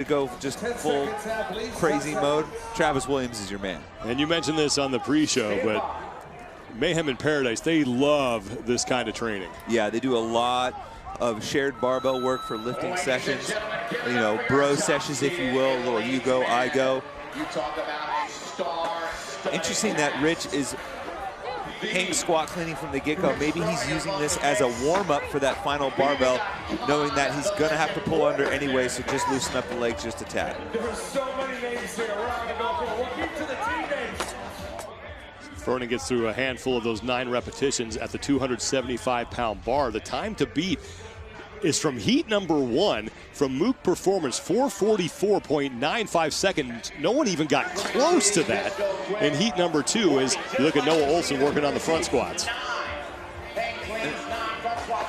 to go just full crazy mode, Travis Williams is your man. And you mentioned this on the pre-show, but Mayhem in Paradise, they love this kind of training. Yeah, they do a lot of shared barbell work for lifting sessions, you know, bro sessions, if you will, a little you go, I go. Interesting that Rich is hang squat cleaning from the get-go. Maybe he's using this as a warm-up for that final barbell, knowing that he's gonna have to pull under anyway, so just loosen up the legs just a tad. Vernon gets through a handful of those 9 repetitions at the 275-pound bar. The time to beat is from heat number 1 from Mook Performance, 4:44.95 seconds. No one even got close to that in heat number 2 as you look at Noah Olson working on the front squats.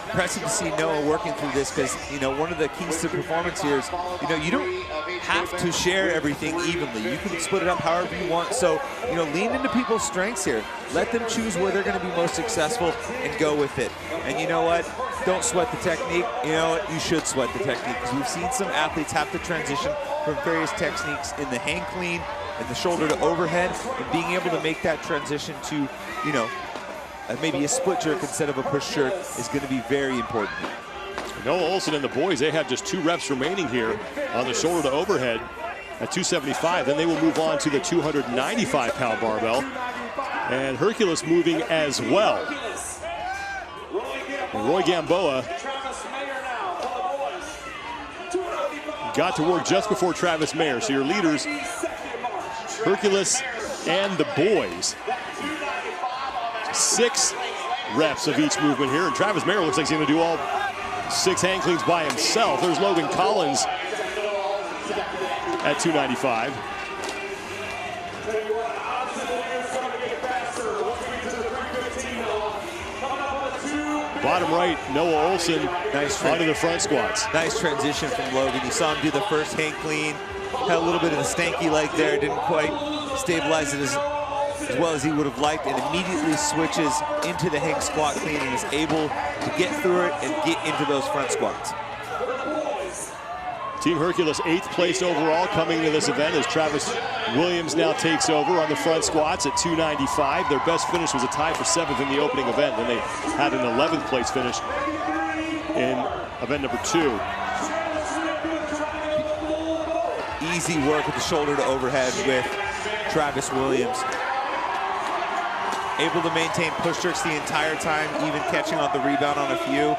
Impressive to see Noah working through this because, you know, one of the keys to performance here is, you know, you don't have to share everything evenly. You can split it up however you want. So, you know, lean into people's strengths here. Let them choose where they're going to be most successful and go with it. And you know what? Don't sweat the technique. You know what? You should sweat the technique because we've seen some athletes have to transition from various techniques in the hang clean and the shoulder to overhead, and being able to make that transition to, you know, maybe a split jerk instead of a push jerk is going to be very important. Noah Olson and the boys, they have just 2 reps remaining here on the shoulder to overhead at 275. Then they will move on to the 295-pound barbell. And Hercules moving as well. And Roy Gamboa got to work just before Travis Mayer. So your leaders, Hercules and the boys. 6 reps of each movement here, and Travis Mayer looks like he's going to do all 6 hang cleans by himself. There's Logan Collins at 295. Bottom right, Noah Olson onto the front squats. Nice transition from Logan. You saw him do the first hang clean, had a little bit of a stanky leg there, didn't quite stabilize it as well as he would have liked, and immediately switches into the hang squat clean and is able to get through it and get into those front squats. Team Hercules 8th place overall coming into this event as Travis Williams now takes over on the front squats at 295. Their best finish was a tie for 7th in the opening event. Then they had an 11th place finish in event number 2. Easy work with the shoulder to overhead with Travis Williams. Able to maintain push jerks the entire time, even catching on the rebound on a few.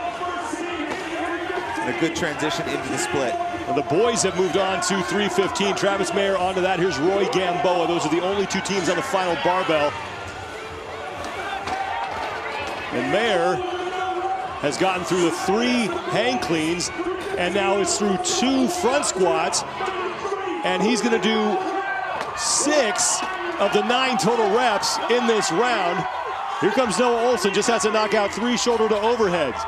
And a good transition into the split. Well, the boys have moved on to 315. Travis Mayer onto that. Here's Roy Gamboa. Those are the only 2 teams on the final barbell. And Mayer has gotten through the 3 hang cleans, and now it's through 2 front squats. And he's going to do 6 of the 9 total reps in this round. Here comes Noah Olson, just has to knock out 3 shoulder to overheads.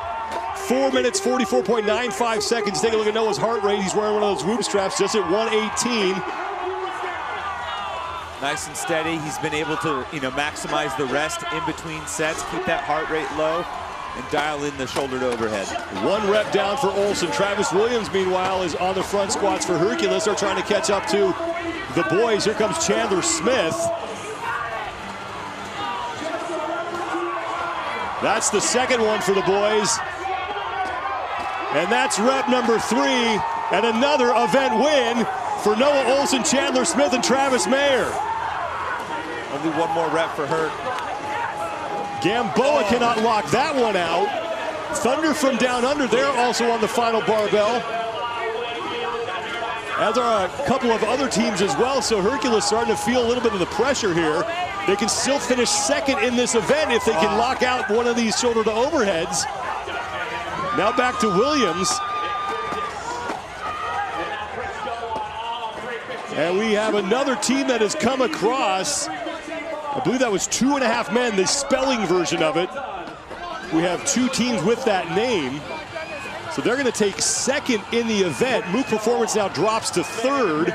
4 minutes, 44.95 seconds. Take a look at Noah's heart rate. He's wearing one of those whoop straps just at 118. Nice and steady. He's been able to, you know, maximize the rest in between sets, keep that heart rate low, and dial in the shoulder to overhead. 1 rep down for Olson. Travis Williams, meanwhile, is on the front squats for Hercules. They're trying to catch up to the boys. Here comes Chandler Smith. That's the second one for the boys. And that's rep number 3, and another event win for Noah Olson, Chandler Smith, and Travis Mayer. Only 1 more rep for Herc. Gamboa cannot lock that one out. Thunder from down under, they're also on the final barbell. As are a couple of other teams as well, so Hercules starting to feel a little bit of the pressure here. They can still finish 2nd in this event if they can lock out one of these shoulder to overheads. Now back to Williams. And we have another team that has come across. I believe that was 2.5 men, the spelling version of it. We have 2 teams with that name. So they're going to take 2nd in the event. Mook Performance now drops to 3rd.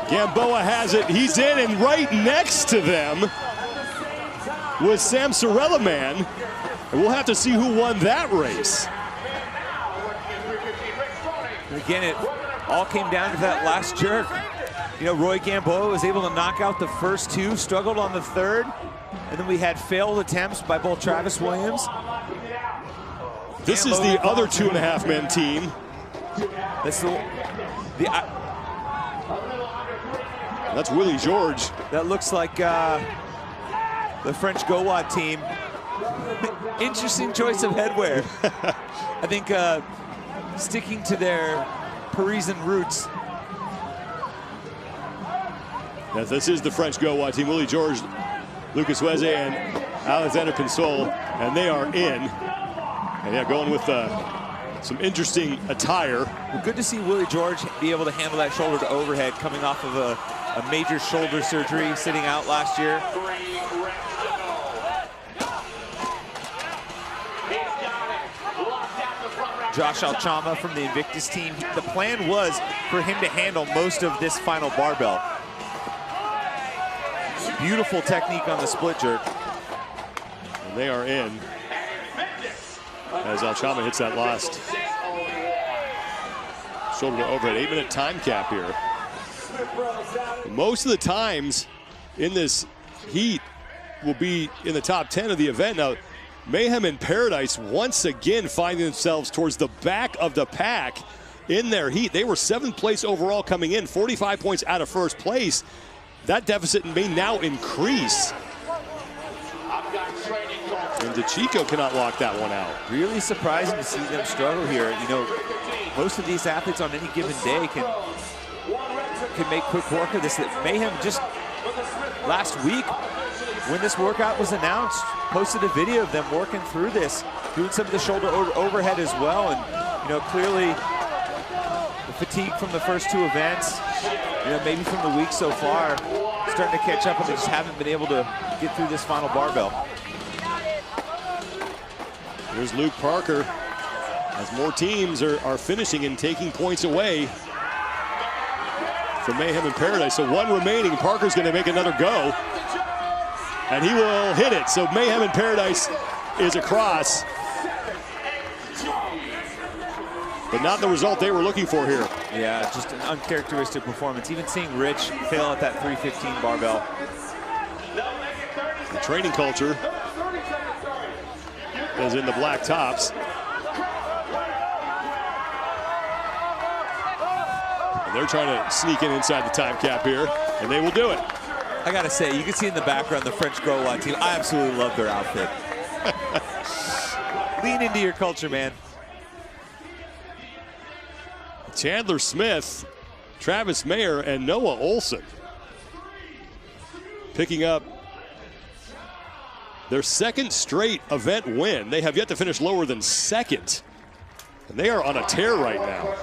Gamboa has it. He's in, and right next to them with Sam Sorella-Man. And we'll have to see who won that race. And again, it all came down to that last jerk. You know, Roy Gamboa was able to knock out the first two, struggled on the third, and then we had failed attempts by both Travis Williams. This is the other 2.5-man team. That's Willie George. That looks like the French Gowad team. Interesting choice of headwear. I think sticking to their Parisian roots. Yes, this is the French Gowad team. Willie George, Lucas Weze, and Alexander Pinsol, and they are in. And yeah, going with some interesting attire. Well, good to see Willie George be able to handle that shoulder to overhead coming off of a major shoulder surgery sitting out last year. Josh Alchama from the Invictus team. The plan was for him to handle most of this final barbell. Beautiful technique on the split jerk. And they are in as Alchama hits that last shoulder to overhead. 8-minute time cap here. Most of the times in this heat will be in the top 10 of the event. Now, Mayhem and Paradise once again finding themselves towards the back of the pack in their heat. They were 7th place overall coming in, 45 points out of first place. That deficit may now increase. And DeChico cannot lock that one out. Really surprising to see them struggle here. You know, most of these athletes on any given day can make quick work of this. Mayhem just last week, when this workout was announced, posted a video of them working through this, doing some of the shoulder overhead as well. And, you know, clearly the fatigue from the first two events, you know, maybe from the week so far, starting to catch up, and they just haven't been able to get through this final barbell. Here's Luke Parker as more teams are finishing and taking points away from Mayhem and Paradise. So one remaining. Parker's going to make another go, and he will hit it. So Mayhem and Paradise is across, but not the result they were looking for here. Yeah, just an uncharacteristic performance. Even seeing Rich fail at that 315 barbell. The training culture is in the black tops. And they're trying to sneak in inside the time cap here, and they will do it. I gotta say, you can see in the background the French Gowad team. I absolutely love their outfit. Lean into your culture, man. Chandler Smith, Travis Mayer, and Noah Olson picking up their 2nd straight event win. They have yet to finish lower than 2nd, and they are on a tear right now.